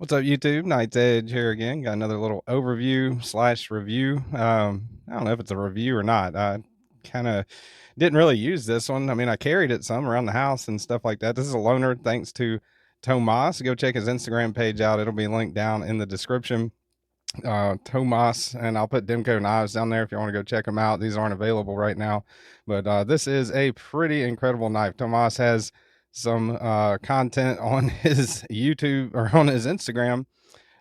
What's up, YouTube? Night's Edge here again. Got another little overview slash review. I don't know if it's a review or not. I kind of didn't really use this one. I mean, I carried it some around the house and stuff like that. This is a loaner thanks to Tomas. Go check his Instagram page out. It'll be linked down in the description. Tomas, and I'll put Demko Knives down there if you want to go check them out. These aren't available right now, but this is a pretty incredible knife. Tomas has some content on his YouTube or on his Instagram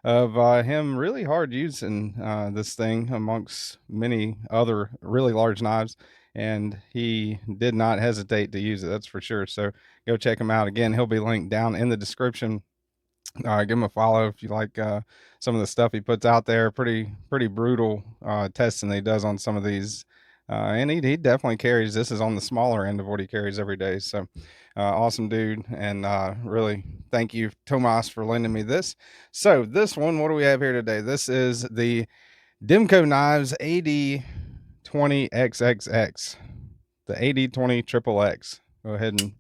of him really hard using this thing amongst many other really large knives, and he did not hesitate to use it, that's for sure. So go check him out. Again, he'll be linked down in the description. Give him a follow if you like some of the stuff he puts out there. Pretty brutal testing that he does on some of these, and he definitely carries. This is on the smaller end of what he carries every day. So awesome dude, and really thank you, Tomas, for lending me this. So this one, what do we have here today? This is the Demko Knives AD20 XXX, the AD20 XXX. Go ahead and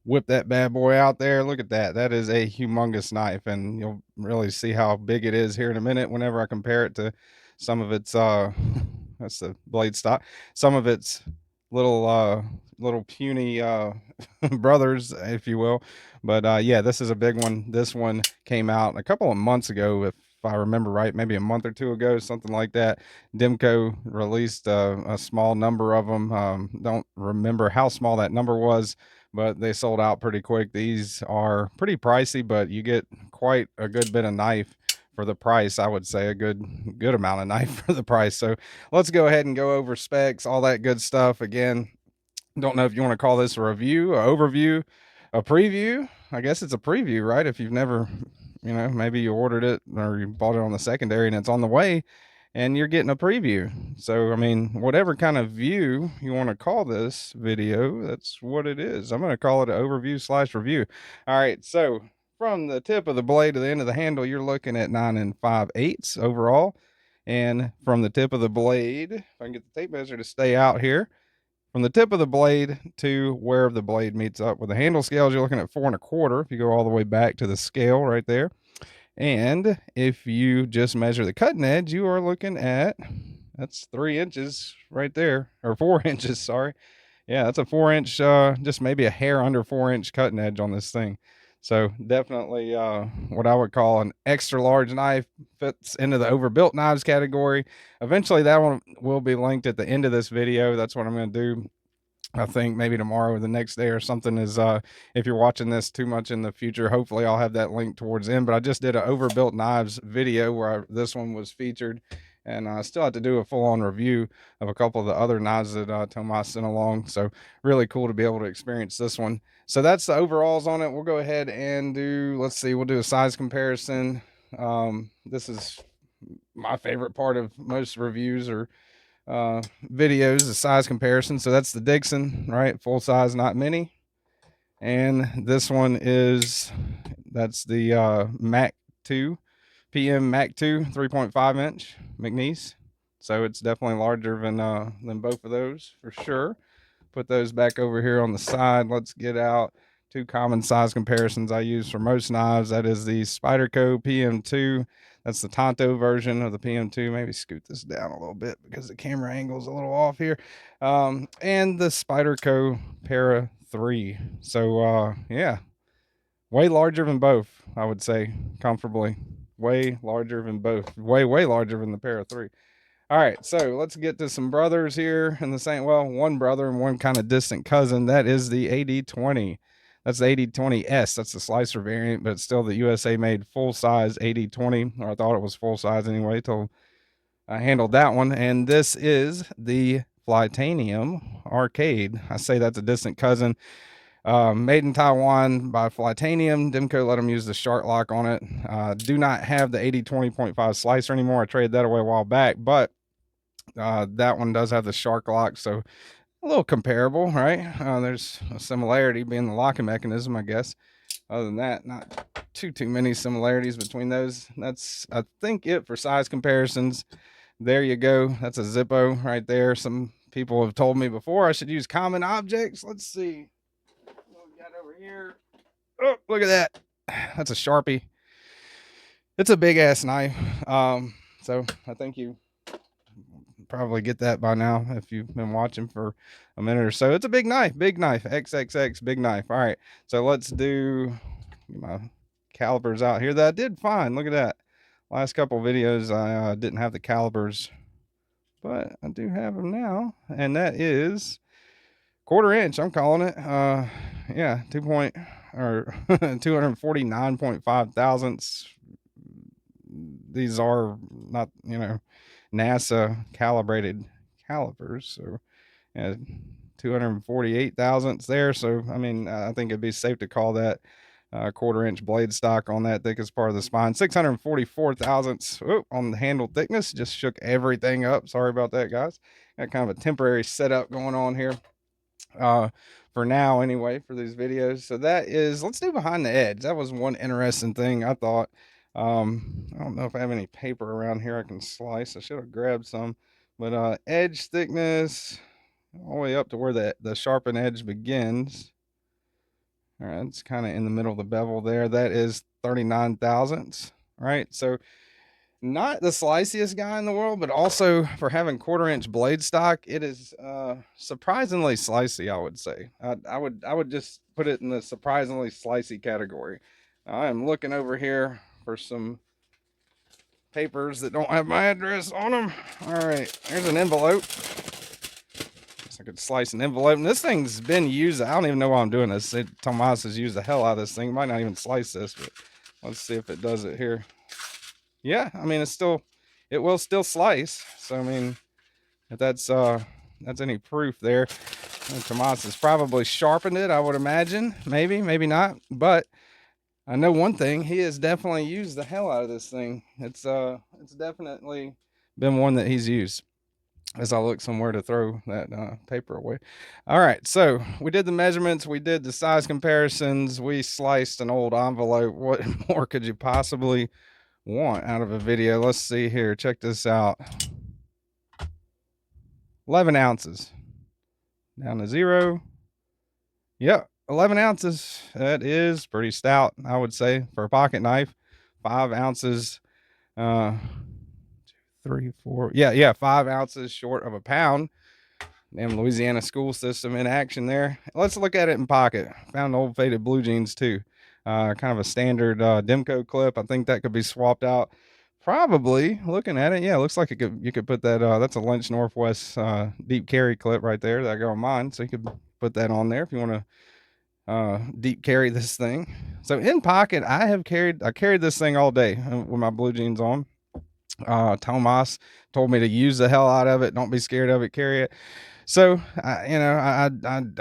whip that bad boy out there. Look at that. That is a humongous knife, and you'll really see how big it is here in a minute whenever I compare it to some of its that's the blade stock, some of its little puny brothers, if you will. But yeah, this is a big one. This one came out a couple of months ago, if I remember right, maybe a month or two ago, something like that. Demko released a small number of them. Don't remember how small that number was, but they sold out pretty quick. These are pretty pricey, but you get quite a good bit of knife for the price. I would say a good amount of knife for the price. So let's go ahead and go over specs, all that good stuff. Again, don't know if you want to call this a review, an overview, a preview. I guess it's a preview, right? If you've never, maybe you ordered it or you bought it on the secondary and it's on the way and you're getting a preview. So, I mean, whatever kind of view you want to call this video, that's what it is. I'm going to call it an overview slash review. All right. So from the tip of the blade to the end of the handle, you're looking at 9 5/8 overall. And from the tip of the blade, if I can get the tape measure to stay out here, from the tip of the blade to where the blade meets up with the handle scales, you're looking at 4 1/4. If you go all the way back to the scale right there. And if you just measure the cutting edge, you are looking at, that's 3 inches right there, or 4 inches, sorry. Yeah, that's a 4-inch, just maybe a hair under 4-inch cutting edge on this thing. So definitely what I would call an extra large knife, fits into the overbuilt knives category. Eventually that one will be linked at the end of this video. That's what I'm going to do. I think maybe tomorrow or the next day or something is, if you're watching this too much in the future, hopefully I'll have that link towards the end. But I just did an overbuilt knives video where this one was featured, and I still have to do a full-on review of a couple of the other knives that Tomas sent along. So really cool to be able to experience this one. So that's the overalls on it. We'll go ahead and do, let's see, we'll do a size comparison. This is my favorite part of most reviews or videos, the size comparison. So that's the Dixon, right? Full size, not mini. And this one is, that's the Mac 2, PM Mac 2, 3.5 inch McNeese. So it's definitely larger than both of those for sure. Put those back over here on the side. Let's get out two common size comparisons I use for most knives. That is the Spyderco PM2. That's the Tonto version of the PM2. Maybe scoot this down a little bit because the camera angle is a little off here. And the Spyderco Para 3. So yeah, way larger than both, I would say, comfortably. Way larger than both. Way larger than the Para 3. All right, so let's get to some brothers here in the same, well, one brother and one kind of distant cousin. That is the AD20. That's the AD20S. That's the slicer variant, but it's still the USA made full size AD20, or I thought it was full size anyway till I handled that one. And this is the Flytanium Arcade. I say that's a distant cousin. Made in Taiwan by Flytanium. Demko let them use the shark lock on it. Do not have the AD20.5 slicer anymore. I traded that away a while back, but that one does have the shark lock, so a little comparable, right? There's a similarity being the locking mechanism, I guess. Other than that, not too many similarities between those. That's, I think, it for size comparisons. There you go. That's a Zippo right there. Some people have told me before I should use common objects. Let's see what we got over here. Oh, look at that. That's a Sharpie. It's a big ass knife. So I think you probably get that by now if you've been watching for a minute or so. It's a big knife, XXX, big knife. All right, so let's do my calipers out here that I did find. Look at that. Last couple videos I didn't have the calipers, but I do have them now, and that is 1/4 inch. I'm calling it. Yeah, 249.5 thousandths. These are not, NASA calibrated calipers, so yeah, 248 thousandths there. So I mean, I think it'd be safe to call that 1/4 inch blade stock on that thickest part of the spine. 644 thousandths on the handle thickness. Just shook everything up. Sorry about that, guys. Got kind of a temporary setup going on here. For now anyway, for these videos. So that is, let's do behind the edge. That was one interesting thing I thought. I don't know if I have any paper around here I can slice. I should have grabbed some, but edge thickness all the way up to where the sharpened edge begins. All right, it's kind of in the middle of the bevel there. That is 39 thousandths. Right, so not the sliciest guy in the world, but also for having 1/4 inch blade stock, it is surprisingly slicey. I would say I would just put it in the surprisingly slicey category. I am looking over here for some papers that don't have my address on them. All right, there's an envelope. Guess I could slice an envelope, and this thing's been used. I don't even know why I'm doing this. Tomas has used the hell out of this thing. Might not even slice this, but let's see if it does it here. Yeah, I mean, it will still slice. So I mean, if that's any proof there, Tomas has probably sharpened it, I would imagine. Maybe not, but I know one thing: he has definitely used the hell out of this thing. It's definitely been one that he's used. As I look somewhere to throw that paper away. All right, so we did the measurements, we did the size comparisons, we sliced an old envelope. What more could you possibly want out of a video? Let's see here. Check this out. 11 ounces down to 0. Yep, 11 ounces. That is pretty stout, I would say, for a pocket knife. 5 ounces. 3, 4. Yeah, 5 ounces short of a pound. Damn Louisiana school system in action there. Let's look at it in pocket. Found old faded blue jeans too. Kind of a standard Demko clip. I think that could be swapped out. Probably looking at it, yeah, looks like you could put that. That's a Lynch Northwest deep carry clip right there that I got on mine. So you could put that on there if you want to deep carry this thing. So in pocket, I carried this thing all day with my blue jeans on. Tomas told me to use the hell out of it. Don't be scared of it. Carry it. So I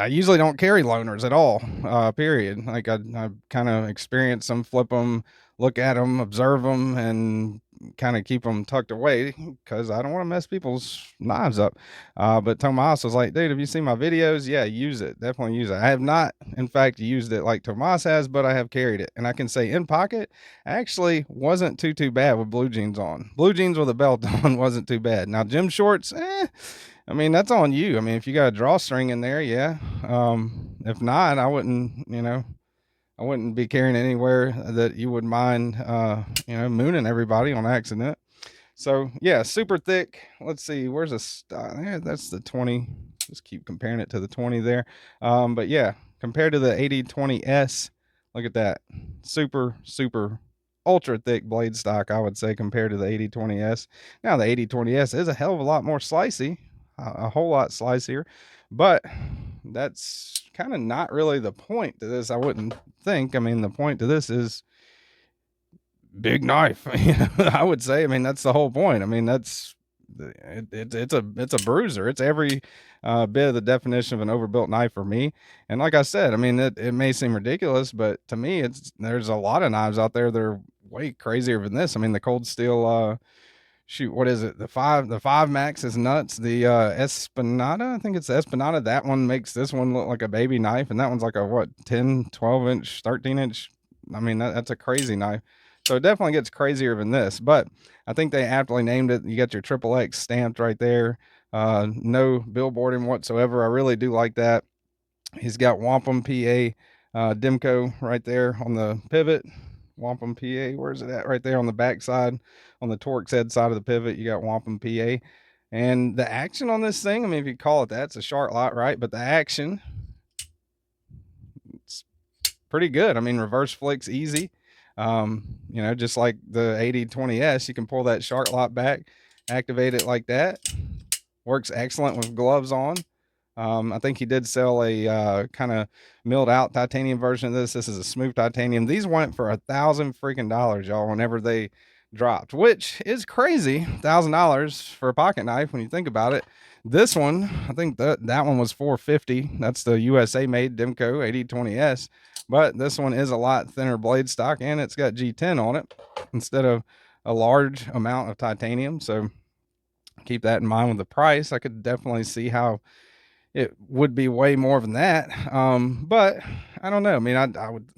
usually don't carry loaners at all. Period. Like I kind of experience them, flip them, look at them, observe them, and kind of keep them tucked away because I don't want to mess people's knives up. But Tomas was like, dude, have you seen my videos? Yeah, use it. Definitely use it. I have not, in fact, used it like Tomas has, but I have carried it. And I can say in pocket, actually wasn't too bad with blue jeans on. Blue jeans with a belt on wasn't too bad. Now, gym shorts, I mean, that's on you. I mean, if you got a drawstring in there, yeah. If not, I wouldn't be carrying anywhere that you would mind, mooning everybody on accident. So yeah, super thick. Let's see, where's there? That's the 20. Just keep comparing it to the 20 there. But yeah, compared to the AD20S, look at that. Super ultra thick blade stock, I would say, compared to the AD20S. Now the AD20S is a hell of a lot more slicey, a whole lot slicier, but that's kind of not really the point to this, I wouldn't think. I mean, the point to this is big knife. I would say. I mean, that's the whole point. I mean, it's a bruiser. It's every bit of the definition of an overbuilt knife for me. And like I said, I mean, it may seem ridiculous, but to me, there's a lot of knives out there that are way crazier than this. I mean, the cold steel shoot, what is it? The five max is nuts. The Espinada, I think it's the Espinada. That one makes this one look like a baby knife, and that one's like a what, 10, 12 inch, 13 inch. I mean, that's a crazy knife. So it definitely gets crazier than this, but I think they aptly named it. You got your XXX stamped right there. No billboarding whatsoever. I really do like that. He's got Wampum PA Demko right there on the pivot. Wampum PA. Where's it at? Right there on the back side, on the Torx head side of the pivot, you got Wampum PA. And the action on this thing, I mean, if you call it that, it's a shark lot, right? But the action, it's pretty good. I mean, reverse flicks easy. You know, just like the AD20S, you can pull that shark lot back, activate it like that. Works excellent with gloves on. I think he did sell a kind of milled out titanium version of this. This is a smooth titanium. These went for $1,000 freaking dollars, y'all, whenever they dropped, which is crazy. $1,000 for a pocket knife when you think about it. This one, I think that one was $450. That's the USA made Demko AD20S, but this one is a lot thinner blade stock, and it's got G10 on it instead of a large amount of titanium. So keep that in mind with the price. I could definitely see how it would be way more than that. But I don't know. I mean, I would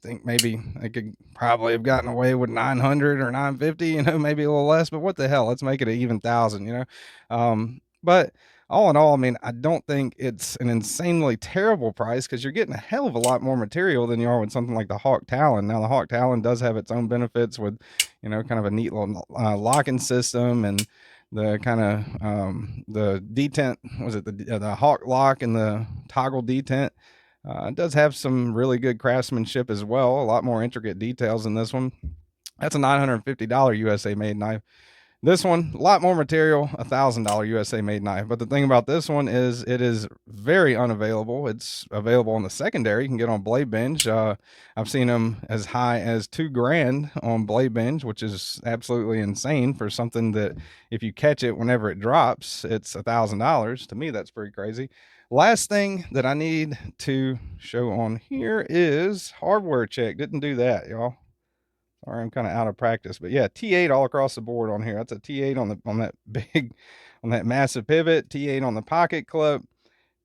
think maybe I could probably have gotten away with 900 or 950, you know, maybe a little less, but what the hell, let's make it an even 1,000, you know? But all in all, I mean, I don't think it's an insanely terrible price, because you're getting a hell of a lot more material than you are with something like the Hawk Talon. Now, the Hawk Talon does have its own benefits with, you know, kind of a neat little locking system, and the kind of the detent, was it the Hawk lock and the toggle detent. It does have some really good craftsmanship as well, a lot more intricate details in this one. That's a $950 USA made knife. This one, a lot more material, $1,000 USA made knife. But the thing about this one is it is very unavailable. It's available on the secondary. You can get on Blade Binge. I've seen them as high as $2,000 on Blade Binge, which is absolutely insane for something that if you catch it whenever it drops, it's $1,000. To me, that's pretty crazy. Last thing that I need to show on here is hardware check. Didn't do that, y'all. Sorry, I'm kind of out of practice, but yeah, T8 all across the board on here. That's a T8 on that big, on that massive pivot, T8 on the pocket clip,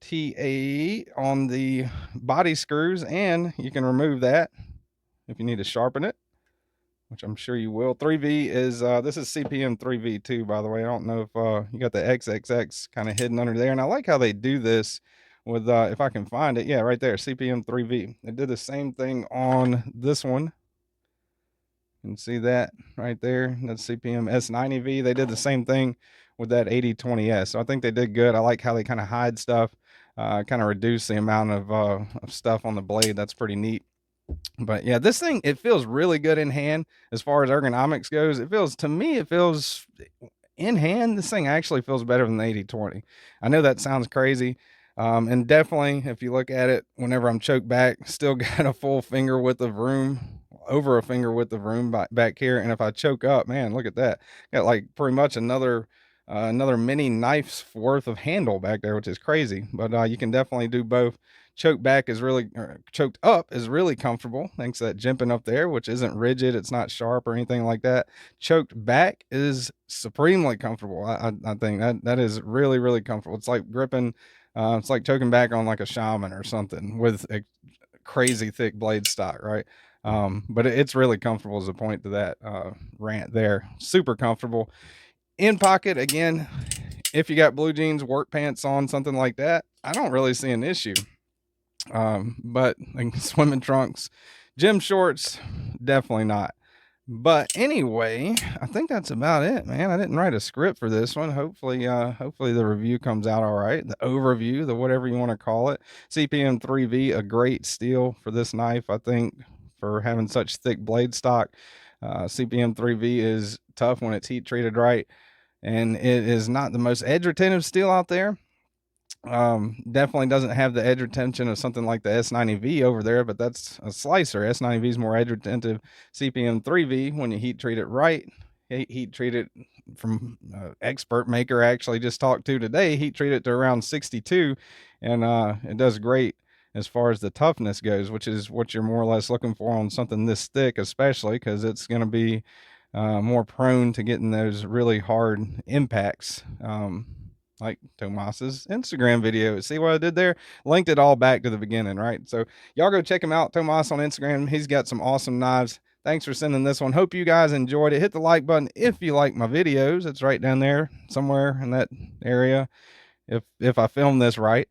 T8 on the body screws, and you can remove that if you need to sharpen it, which I'm sure you will. 3V is, this is CPM 3V2, by the way. I don't know if you got the XXX kind of hidden under there, and I like how they do this with, if I can find it, yeah, right there, CPM 3V. They did the same thing on this one. You can see that right there. That's CPM S90V. They did the same thing with that AD20S. So I think they did good. I like how they kind of hide stuff, kind of reduce the amount of stuff on the blade. That's pretty neat. But yeah, this thing, it feels really good in hand as far as ergonomics goes. It feels, to me, it feels in hand, this thing actually feels better than the AD20. I know that sounds crazy. And definitely, if you look at it, whenever I'm choked back, still got a full finger width of room, over a finger width of room back here. And if I choke up, man, look at that. Got like pretty much another mini knife's worth of handle back there, which is crazy. But you can definitely do both. Choked back is really, choked up is really comfortable, thanks to that jimping up there, which isn't rigid. It's not sharp or anything like that. Choked back is supremely comfortable. I think that is really, really comfortable. It's like gripping, it's like choking back on like a shaman or something with a crazy thick blade stock, right? But it's really comfortable as a point to that rant there. Super comfortable. In pocket, again, if you got blue jeans, work pants on, something like that, I don't really see an issue. But like swimming trunks, gym shorts, definitely not. But anyway, I think that's about it, man. I didn't write a script for this one. Hopefully the review comes out all right. The overview, the whatever you want to call it. CPM 3V, a great steal for this knife, I think, for having such thick blade stock. CPM 3V is tough when it's heat treated right, and it is not the most edge retentive steel out there. Definitely doesn't have the edge retention of something like the S90V over there, but that's a slicer. S90V is more edge retentive. CPM 3V, when you heat treat it right, heat treat it from expert maker I actually just talked to today, heat treat it to around 62, and it does great as far as the toughness goes, which is what you're more or less looking for on something this thick, especially because it's going to be more prone to getting those really hard impacts. Like Tomas's Instagram video. See what I did there? Linked it all back to the beginning, right? So y'all go check him out, Tomas on Instagram. He's got some awesome knives. Thanks for sending this one. Hope you guys enjoyed it. Hit the like button if you like my videos. It's right down there somewhere in that area, if I film this right.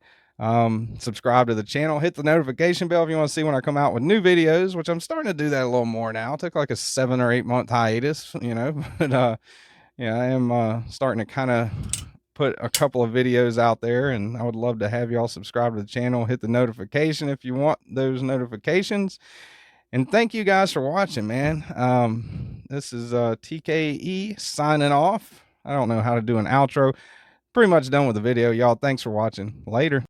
Subscribe to the channel, hit the notification bell if you want to see when I come out with new videos, which I'm starting to do that a little more now. It took like a 7 or 8 month hiatus, you know, but yeah, I am starting to kind of put a couple of videos out there, and I would love to have y'all subscribe to the channel, hit the notification if you want those notifications. And thank you guys for watching, man. This is TKE signing off. I don't know how to do an outro. Pretty much done with the video, y'all. Thanks for watching. Later.